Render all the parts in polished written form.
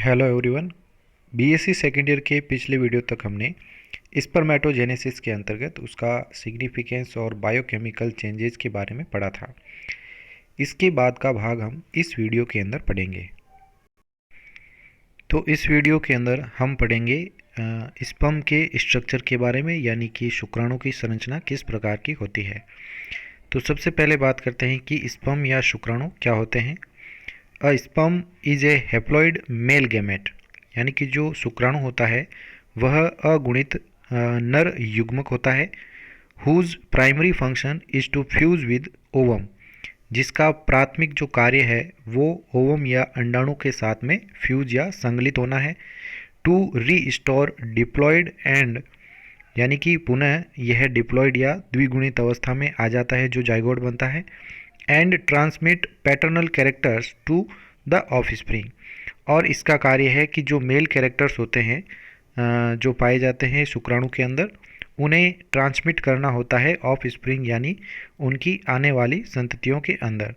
Hello everyone. BSc second year के पिछले video तक हमने स्पर्मेटोजेनेसिस के अंतर्गत उसका सिग्निफिकेंस और बायोकेमिकल चेंजेस के बारे में पढ़ा था। इसके बाद का भाग हम इस वीडियो के अंदर पढ़ेंगे। तो इस वीडियो के अंदर हम पढ़ेंगे स्पर्म के स्ट्रक्चर के बारे में, यानी कि शुक्राणु की संरचना किस प्रकार की होती है। तो सबसे पहले बात करते हैं कि स्पर्म या शुक्राणु क्या होते हैं। A sperm is a haploid male gamete, यानी कि जो शुक्राणु होता है वह अगुणित नर युग्मक होता है। Whose primary function is to fuse with ovum, जिसका प्राथमिक जो कार्य है वो ओवम या अंडाणु के साथ में फ्यूज या संगलित होना है। टू रीस्टोर डिप्लॉयड एंड, यानी कि पुनः यह डिप्लॉयड या द्विगुणित अवस्था में आ जाता है जो जाइगोट बनता है। And transmit paternal characters to the offspring, और इसका कार्य है कि जो मेल कैरेक्टर्स होते हैं जो पाए जाते हैं शुक्राणु के अंदर, उन्हें ट्रांसमिट करना होता है ऑफ स्प्रिंग, यानी उनकी आने वाली संततियों के अंदर।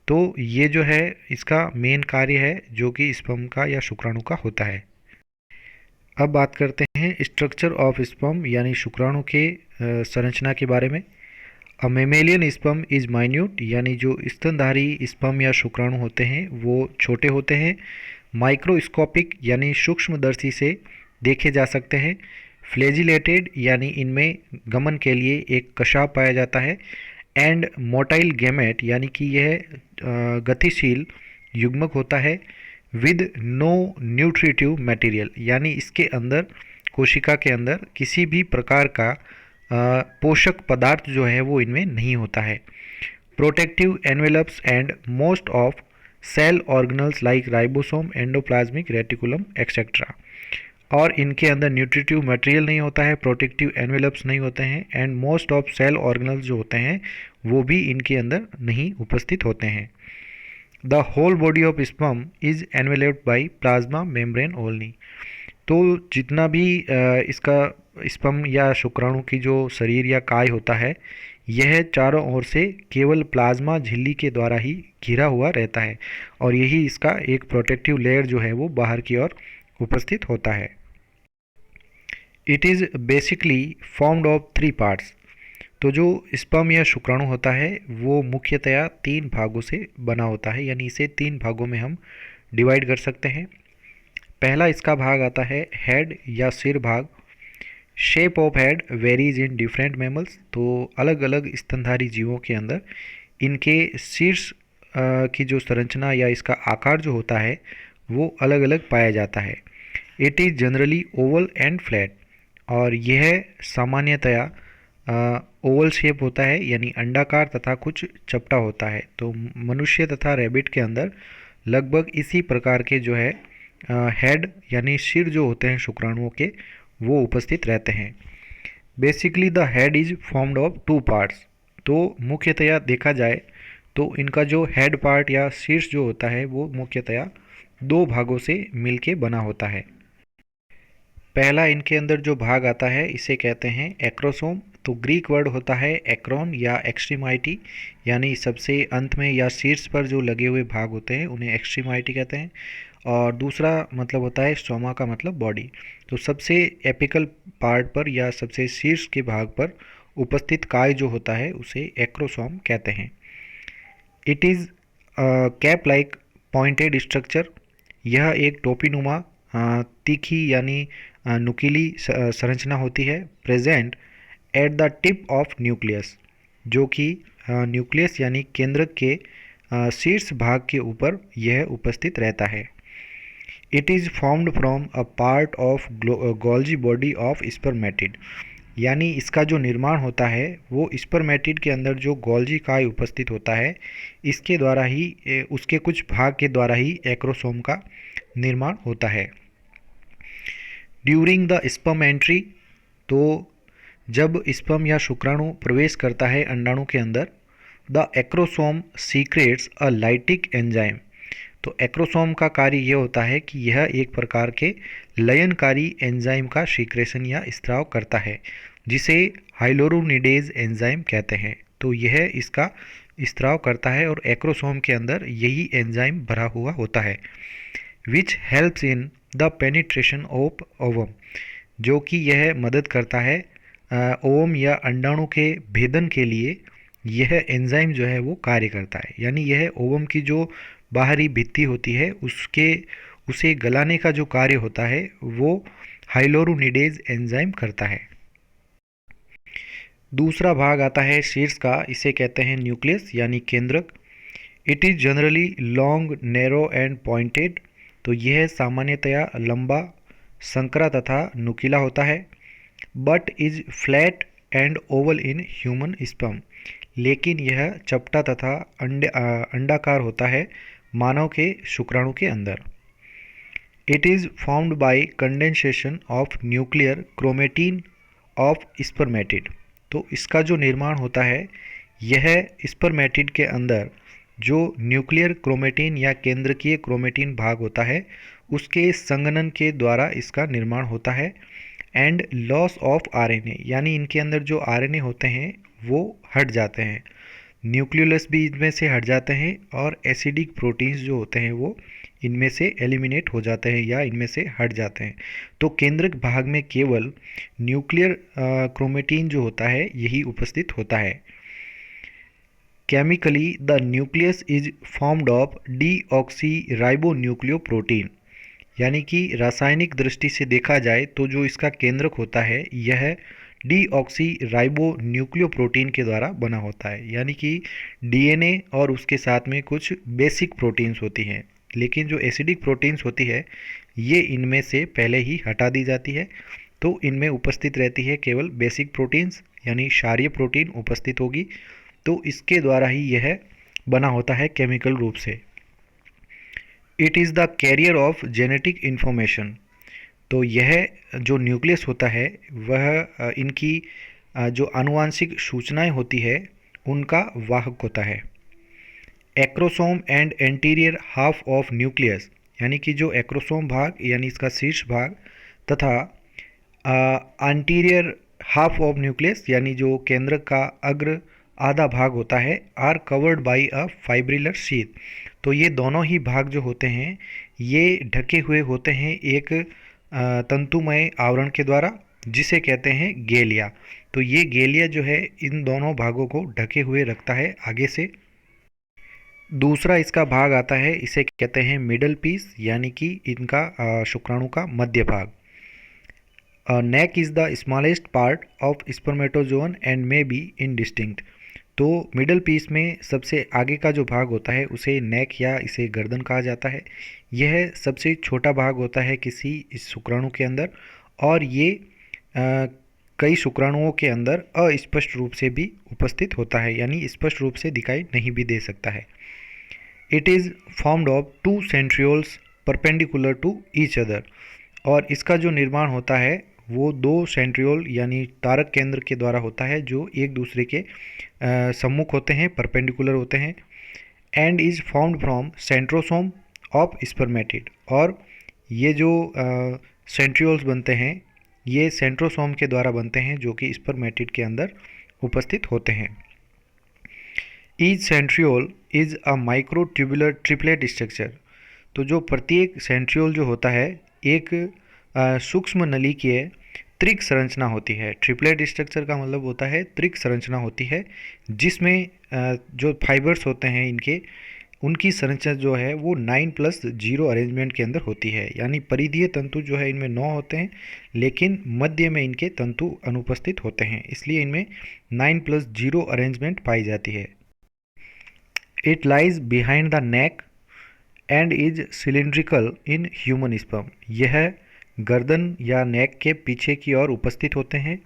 तो ये जो है इसका मेन कार्य है जो कि स्पर्म का या शुक्राणु का होता है। अब बात करते हैं स्ट्रक्चर ऑफ स्पर्म, यानी शुक्राणु के संरचना के बारे में। अ मेमेलियन स्पर्म इज माइन्यूट, यानी जो स्तनधारी स्पर्म या शुक्राणु होते हैं वो छोटे होते हैं। माइक्रोस्कोपिक, यानी सूक्ष्मदर्शी से देखे जा सकते हैं। फ्लैजिलेटेड, यानी इनमें गमन के लिए एक कशाव पाया जाता है। एंड मोटाइल गैमेट, यानी कि यह गतिशील युग्मक होता है। विद नो न्यूट्रिटिव मटेरियल, यानी इसके अंदर कोशिका के अंदर किसी भी प्रकार का पोषक पदार्थ जो है वो इनमें नहीं होता है। Protective envelopes and most of cell organelles like ribosome, endoplasmic reticulum et cetera. और इनके अंदर न्यूट्रिटिव मटेरियल नहीं होता है, प्रोटेक्टिव एनवेलप्स नहीं होते हैं, and most of cell organelles जो होते हैं वो भी इनके अंदर नहीं उपस्थित होते हैं। The whole body of sperm is enveloped by plasma membrane only. तो जितना भी इसका स्पर्म या शुक्राणु की जो शरीर या काय होता है, यह चारों ओर से केवल प्लाज्मा झिल्ली के द्वारा ही घिरा हुआ रहता है, और यही इसका एक प्रोटेक्टिव लेयर जो है वो बाहर की ओर उपस्थित होता है। It is basically formed of 3 parts. तो जो स्पर्म या शुक्राणु होता है वो मुख्यतया 3 भागों से बना होता है, यानी इसे 3 भागों में हम डिवाइड कर सकते हैं। पहला इसका भाग आता है हेड या सिर भाग। Shape of head varies in different mammals. तो अलग अलग स्तनधारी जीवों के अंदर इनके शीर्ष की जो संरचना या इसका आकार जो होता है वो अलग अलग पाया जाता है। It is generally Oval and flat, और यह सामान्यतया ओवल शेप होता है, यानी अंडाकार तथा कुछ चपटा होता है। तो मनुष्य तथा रैबिट के अंदर लगभग इसी प्रकार के जो है हेड यानी सिर जो होते हैं शुक्राणुओं के वो उपस्थित रहते हैं। Basically the head is formed of 2 parts. तो मुख्यतया देखा जाए तो इनका जो हेड पार्ट या शीर्ष जो होता है वो मुख्यतया 2 भागों से मिलके बना होता है। पहला इनके अंदर जो भाग आता है इसे कहते हैं एक्रोसोम। तो ग्रीक वर्ड होता है एक्रोन या एक्सट्रीमाइटी, यानी सबसे अंत में या शीर्ष पर जो लगे हुए भाग होते हैं उन्हें एक्सट्रीमाइटी कहते हैं। और दूसरा मतलब होता है स्टोमा, का मतलब बॉडी। तो सबसे एपिकल पार्ट पर या सबसे शीर्ष के भाग पर उपस्थित काय जो होता है उसे एक्रोसोम कहते हैं। It is cap like pointed structure. यह एक टोपीनुमा तीखी यानी नुकीली संरचना होती है। Present at the tip of nucleus, जो कि न्यूक्लियस यानी केंद्रक के शीर्ष भाग के ऊपर यह उपस्थित रहता है। It is formed from a part of Golgi body of spermatid, यानी इसका जो निर्माण होता है वो स्पर्मेटिड के अंदर जो गोल्जी काय उपस्थित होता है इसके द्वारा ही, उसके कुछ भाग के द्वारा ही एक्रोसोम का निर्माण होता है। ड्यूरिंग द स्पर्म एंट्री, तो जब स्पर्म या शुक्राणु प्रवेश करता है अंडाणु के अंदर, the acrosome secrets a lytic enzyme. तो एक्रोसोम का कार्य यह होता है कि यह एक प्रकार के लयनकारी एंजाइम का सीक्रेशन या स्त्राव करता है, जिसे हाइलोरोनिडेज एंजाइम कहते हैं। तो यह इसका स्त्राव करता है और एक्रोसोम के अंदर यही एंजाइम भरा हुआ होता है। Which helps in the penetration of ovum, जो कि यह मदद करता है ओवम या अंडाणु के भेदन के लिए। यह एंजाइम जो है वो कार्य करता है, यानी यह ओवम की जो बाहरी भित्ति होती है उसके उसे गलाने का जो कार्य होता है वो हाइलोरुनिडेज एंजाइम करता है। दूसरा भाग आता है शीर्ष का, इसे कहते हैं न्यूक्लियस यानी केंद्रक। It is generally long, narrow and pointed, तो यह सामान्यतया लंबा, संकरा तथा नुकीला होता है। But is flat and oval in human sperm, लेकिन यह चपटा तथा अंडाकार होता है मानव के शुक्राणु के अंदर। It is formed by condensation of nuclear chromatin of spermatid, तो इसका जो निर्माण होता है यह स्पर्मेटिड के अंदर जो न्यूक्लियर क्रोमेटिन या केंद्रकीय क्रोमेटिन भाग होता है उसके संघनन के द्वारा इसका निर्माण होता है। एंड लॉस ऑफ आरएनए, यानी इनके अंदर जो आरएनए होते हैं वो हट जाते हैं, न्यूक्लियोलस भी इनमें से हट जाते हैं और एसिडिक प्रोटीन्स जो होते हैं वो इनमें से एलिमिनेट हो जाते हैं या इनमें से हट जाते हैं। तो केंद्रक भाग में केवल न्यूक्लियर क्रोमेटिन जो होता है यही उपस्थित होता है। Chemically the nucleus is formed of deoxyribonucleoprotein, यानी कि रासायनिक दृष्टि से देखा जाए तो जो इसका केंद्रक होता है यह डीऑक्सीराइबोन्यूक्लियोप्रोटीन के द्वारा बना होता है, यानी कि डीएनए और उसके साथ में कुछ बेसिक प्रोटीन्स होती हैं, लेकिन जो एसिडिक प्रोटीन्स होती है ये इनमें से पहले ही हटा दी जाती है। तो इनमें उपस्थित रहती है केवल बेसिक प्रोटीन्स, यानी क्षारीय प्रोटीन उपस्थित होगी, तो इसके द्वारा ही यह बना होता है केमिकल रूप से। It is the carrier of genetic information, तो यह जो न्यूक्लियस होता है वह इनकी जो आनुवांशिक सूचनाएं होती है उनका वाहक होता है। Acrosome and anterior half of nucleus, यानी कि जो एक्रोसोम भाग यानी इसका शीर्ष भाग तथा एंटीरियर हाफ ऑफ न्यूक्लियस यानी जो केंद्र का अग्र आधा भाग होता है, are covered by a fibrillar sheath, तो ये दोनों ही भाग जो होते हैं ये ढके हुए होते हैं एक तंतुमय आवरण के द्वारा जिसे कहते हैं गेलिया। तो ये गेलिया जो है इन दोनों भागों को ढके हुए रखता है आगे से। दूसरा इसका भाग आता है, इसे कहते हैं मिडल पीस, यानी कि इनका शुक्राणु का मध्य भाग। Neck is the smallest part of spermatozoon and may be indistinct, तो मिडल पीस में सबसे आगे का जो भाग होता है उसे नेक या इसे गर्दन कहा जाता है। यह सबसे छोटा भाग होता है किसी इस शुक्राणु के अंदर और ये कई शुक्राणुओं के अंदर अस्पष्ट रूप से भी उपस्थित होता है, यानी स्पष्ट रूप से दिखाई नहीं भी दे सकता है। It is formed of two centrioles perpendicular to each other, और इसका जो निर्माण होता है वो दो सेंट्रियोल यानी तारक केंद्र के द्वारा होता है जो एक दूसरे के सम्मुख होते हैं, परपेंडिकुलर होते हैं। And is found from centrosome of spermatid, और ये जो सेंट्रियोल्स बनते हैं ये सेंट्रोसोम के द्वारा बनते हैं जो कि स्पर्मेटिड के अंदर उपस्थित होते हैं। Each centriole is a micro tubular triplet structure, तो जो प्रत्येक सेंट्रियोल जो होता है एक सूक्ष्म नलिकीय त्रिक संरचना होती है। ट्रिपलेट स्ट्रक्चर का मतलब होता है त्रिक संरचना होती है जिसमें जो फाइबर्स होते हैं इनके उनकी संरचना जो है वो 9+0 अरेंजमेंट के अंदर होती है, यानी परिधीय तंतु जो है इनमें 9 होते हैं लेकिन मध्य में इनके तंतु अनुपस्थित होते हैं, इसलिए इनमें 9+0 अरेंजमेंट पाई जाती है। It lies behind the neck and is cylindrical in human sperm, यह गर्दन या नेक के पीछे की ओर उपस्थित होते हैं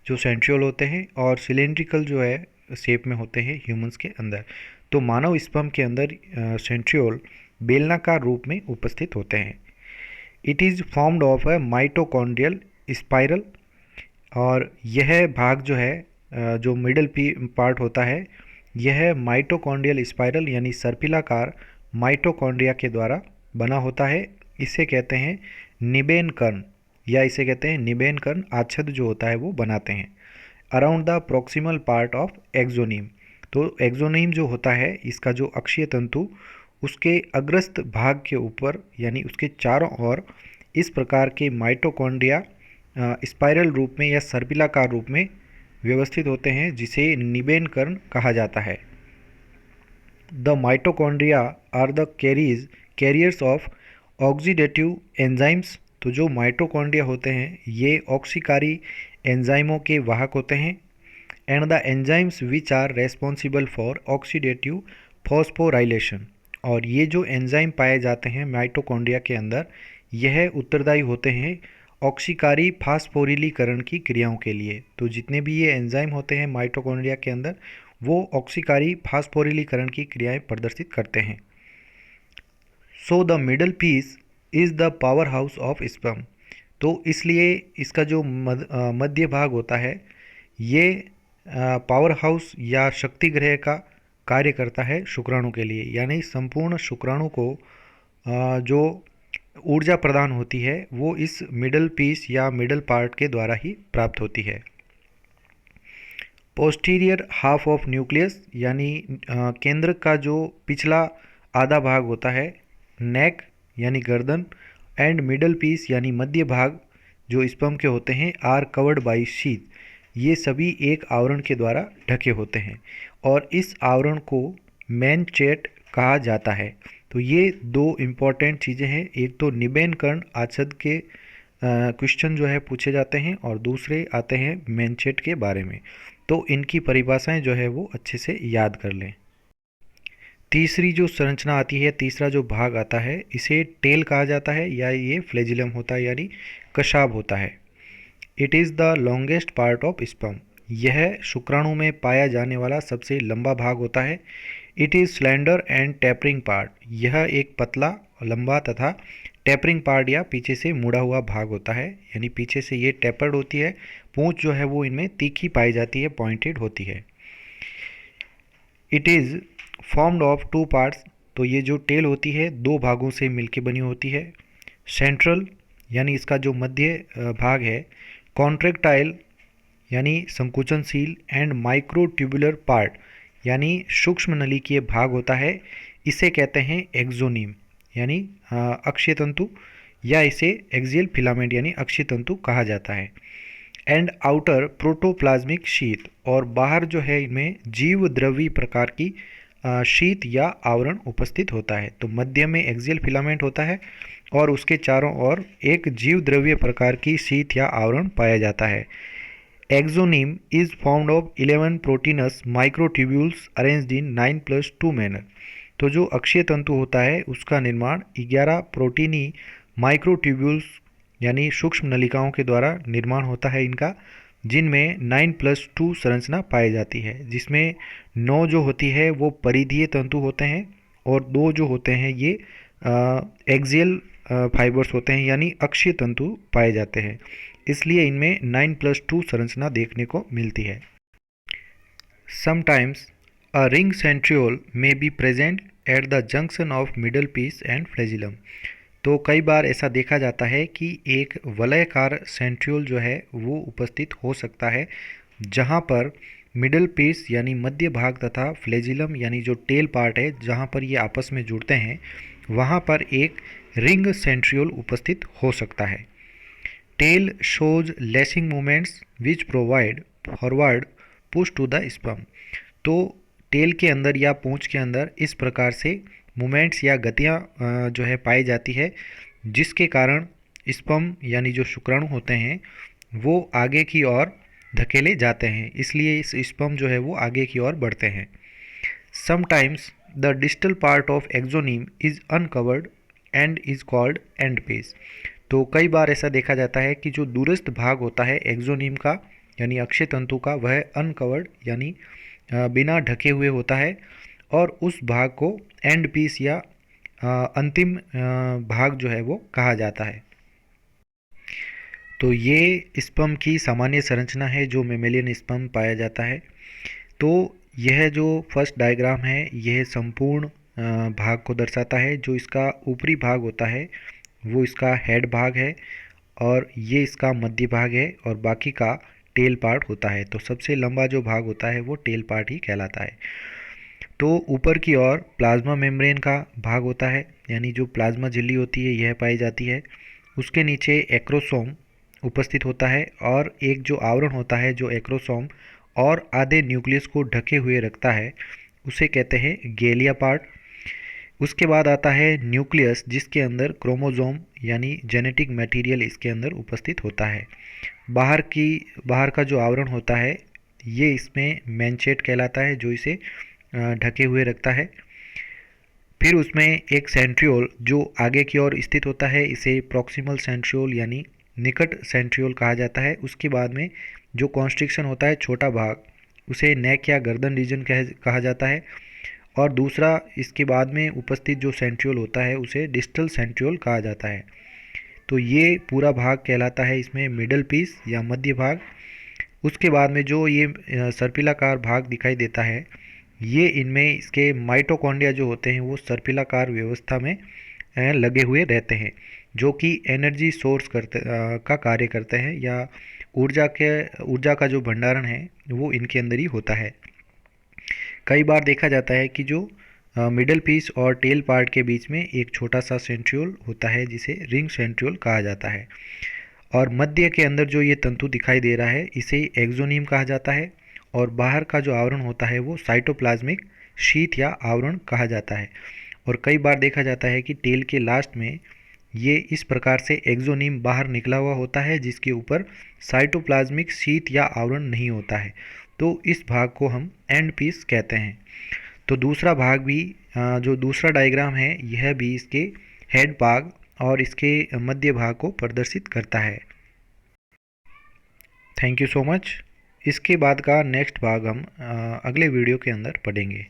जो सेंट्रियोल होते हैं और सिलेंड्रिकल जो है शेप में होते हैं ह्यूमंस के अंदर। तो मानव स्पर्म के अंदर सेंट्रियोल बेलनाकार रूप में उपस्थित होते हैं। It is formed of a mitochondrial spiral, और यह भाग जो है जो मिडल पार्ट होता है यह माइटोकॉन्ड्रियल स्पाइरल यानी सर्पिलाकार माइटोकॉन्ड्रिया के द्वारा बना होता है। इसे कहते हैं निबेन कर्ण, या इसे कहते हैं निबेन कर्ण आच्छद जो होता है वो बनाते हैं around the proximal part of axoneme. तो एक्सोनीम जो होता है इसका जो अक्षीय तंतु उसके अग्रस्त भाग के ऊपर यानी उसके चारों ओर इस प्रकार के माइटोकॉन्ड्रिया स्पाइरल रूप में या सर्पिलाकार रूप में व्यवस्थित होते हैं, जिसे निबेन कर्ण कहा जाता है। The mitochondria are the carriers of oxidative enzymes. तो जो माइटोकॉन्ड्रिया होते हैं ये ऑक्सीकारी एंजाइमों के वाहक होते हैं। And the enzymes which are responsible for oxidative phosphorylation. और ये जो एंजाइम पाए जाते हैं माइटोकॉन्ड्रिया के अंदर, यह उत्तरदायी होते हैं ऑक्सीकारी फास्फोरिलीकरण की क्रियाओं के लिए। तो जितने भी ये एंजाइम होते हैं माइटोकॉन्ड्रिया के अंदर, वो ऑक्सीकारी फास्फोरिलीकरण की क्रियाएं प्रदर्शित करते हैं। So the middle piece is the power house of sperm. तो इसलिए इसका जो मध्य भाग होता है ये पावर हाउस या शक्ति ग्रह का कार्य करता है शुक्राणु के लिए, यानी संपूर्ण शुक्राणु को जो ऊर्जा प्रदान होती है वो इस मिडल पीस या मिडल पार्ट के द्वारा ही प्राप्त होती है। पोस्टीरियर हाफ ऑफ न्यूक्लियस यानी केंद्र का जो पिछला आधा भाग होता है, नेक यानी गर्दन, एंड मिडल पीस यानी मध्य भाग जो स्पर्म के होते हैं, आर कवर्ड बाई शीथ। ये सभी एक आवरण के द्वारा ढके होते हैं और इस आवरण को मैनचेट कहा जाता है। तो ये दो इम्पॉर्टेंट चीज़ें हैं, एक तो निबेन कर्ण आच्छद के क्वेश्चन जो है पूछे जाते हैं और दूसरे आते हैं मैनचेट के बारे में। तो इनकी परिभाषाएं जो है वो अच्छे से याद कर लें। तीसरी जो संरचना आती है, तीसरा जो भाग आता है, इसे टेल कहा जाता है या ये फ्लैजिलम होता है यानी कशाभ होता है। It is the longest part of sperm. यह शुक्राणु में पाया जाने वाला सबसे लंबा भाग होता है। It is slender and tapering part. यह एक पतला, लंबा तथा टैपरिंग पार्ट या पीछे से मुड़ा हुआ भाग होता है, यानी पीछे से ये टैपर्ड होती है। पूंछ जो है वो इनमें तीखी पाई जाती है, पॉइंटेड होती है। It is formed of two parts. तो ये जो टेल होती है दो भागों से मिलकर बनी होती है। सेंट्रल यानी इसका जो मध्य भाग है, कॉन्ट्रेक्टाइल यानी संकुचनशील, एंड माइक्रोट्यूबुलर पार्ट यानी सूक्ष्म नलिकीय भाग होता है। इसे कहते हैं एक्सोनीम यानी अक्षीय तंतु, या इसे एक्सियल फिलामेंट यानी अक्षीय तंतु कहा जाता है। एंड आउटर प्रोटोप्लाज्मिक शीत, और बाहर जो है इनमें जीव द्रवी प्रकार की शीत या आवरण उपस्थित होता है। तो मध्य में एक्सियल फिलामेंट होता है और उसके चारों ओर एक जीव द्रव्य प्रकार की शीत या आवरण पाया जाता है। Axoneme is formed of 11 proteins microtubules arranged in 9+2 manner. तो जो अक्षीय तंतु होता है उसका निर्माण 11 प्रोटीनी माइक्रोट्यूब्यूल्स यानी सूक्ष्म नलिकाओं के द्वारा निर्माण होता है इनका, जिनमें 9+2 संरचना पाई जाती है, जिसमें 9 जो होती है वो परिधीय तंतु होते हैं और 2 जो होते हैं ये एक्सियल फाइबर्स होते हैं यानी अक्षीय तंतु पाए जाते हैं। इसलिए इनमें 9+2 संरचना देखने को मिलती है। Sometimes a ring centriole may be present at the junction of middle piece and flagellum. तो कई बार ऐसा देखा जाता है कि एक वलयकार सेंट्रियोल जो है वो उपस्थित हो सकता है, जहाँ पर मिडल पीस यानी मध्य भाग तथा फ्लैजिलम यानी जो टेल पार्ट है जहाँ पर ये आपस में जुड़ते हैं, वहाँ पर एक रिंग सेंट्रियोल उपस्थित हो सकता है। Tail shows lashing movements which provide forward push to the sperm. तो टेल के अंदर या पूंछ के अंदर इस प्रकार से मूवमेंट्स या गतियाँ जो है पाई जाती है, जिसके कारण स्पर्म यानी जो शुक्राणु होते हैं वो आगे की ओर धकेले जाते हैं, इसलिए इस स्पर्म जो है वो आगे की ओर बढ़ते हैं। Sometimes the distal part of axoneme is uncovered and is called end piece. तो कई बार ऐसा देखा जाता है कि जो दूरस्थ भाग होता है एक्सोनीम का यानी अक्षय तंतु का, वह अनकवर्ड यानी बिना ढके हुए होता है और उस भाग को एंड पीस या अंतिम भाग जो है वो कहा जाता है। तो ये स्पर्म की सामान्य संरचना है जो मेमेलियन स्पर्म पाया जाता है। तो यह जो फर्स्ट डायग्राम है यह संपूर्ण भाग को दर्शाता है। जो इसका ऊपरी भाग होता है वो इसका हेड भाग है और ये इसका मध्य भाग है और बाकी का टेल पार्ट होता है। तो सबसे लंबा जो भाग होता है वो टेल पार्ट ही कहलाता है। तो ऊपर की ओर प्लाज्मा मेम्ब्रेन का भाग होता है, यानी जो प्लाज्मा झिल्ली होती है यह पाई जाती है। उसके नीचे एक्रोसोम उपस्थित होता है और एक जो आवरण होता है जो एक्रोसोम और आधे न्यूक्लियस को ढके हुए रखता है उसे कहते हैं गैलिया पार्ट। उसके बाद आता है न्यूक्लियस, जिसके अंदर क्रोमोसोम यानी जेनेटिक मटेरियल इसके अंदर उपस्थित होता है। बाहर का जो आवरण होता है ये इसमें मैनचेट कहलाता है, जो इसे ढके हुए रखता है। फिर उसमें एक सेंट्रियोल जो आगे की ओर स्थित होता है, इसे प्रॉक्सिमल सेंट्रियोल यानी निकट सेंट्रियोल कहा जाता है। उसके बाद में जो कॉन्स्ट्रिक्शन होता है छोटा भाग, उसे नेक या गर्दन रीजन कहा जाता है। और दूसरा इसके बाद में उपस्थित जो सेंट्रियोल होता है उसे डिस्टल सेंट्रियोल कहा जाता है। तो ये पूरा भाग कहलाता है इसमें मिडल पीस या मध्य भाग। उसके बाद में जो ये सर्पिलाकार भाग दिखाई देता है, ये इनमें इसके माइटोकॉन्ड्रिया जो होते हैं वो सर्पिलाकार व्यवस्था में लगे हुए रहते हैं, जो कि एनर्जी सोर्स का कार्य करते हैं, या ऊर्जा का जो भंडारण है वो इनके अंदर ही होता है। कई बार देखा जाता है कि जो मिडल पीस और टेल पार्ट के बीच में एक छोटा सा सेंट्रियोल होता है जिसे रिंग सेंट्रियोल कहा जाता है। और मध्य के अंदर जो ये तंतु दिखाई दे रहा है इसे एक्सोनीम कहा जाता है। और बाहर का जो आवरण होता है वो साइटोप्लाज्मिक शीथ या आवरण कहा जाता है। और कई बार देखा जाता है कि टेल के लास्ट में ये इस प्रकार से एक्सोनीम बाहर निकला हुआ होता है, जिसके ऊपर साइटोप्लाज्मिक शीथ या आवरण नहीं होता है। तो इस भाग को हम एंड पीस कहते हैं। तो दूसरा भाग भी जो दूसरा डायग्राम है यह भी इसके हेड भाग और इसके मध्य भाग को प्रदर्शित करता है। Thank you so much. इसके बाद का नेक्स्ट भाग हम अगले वीडियो के अंदर पढ़ेंगे।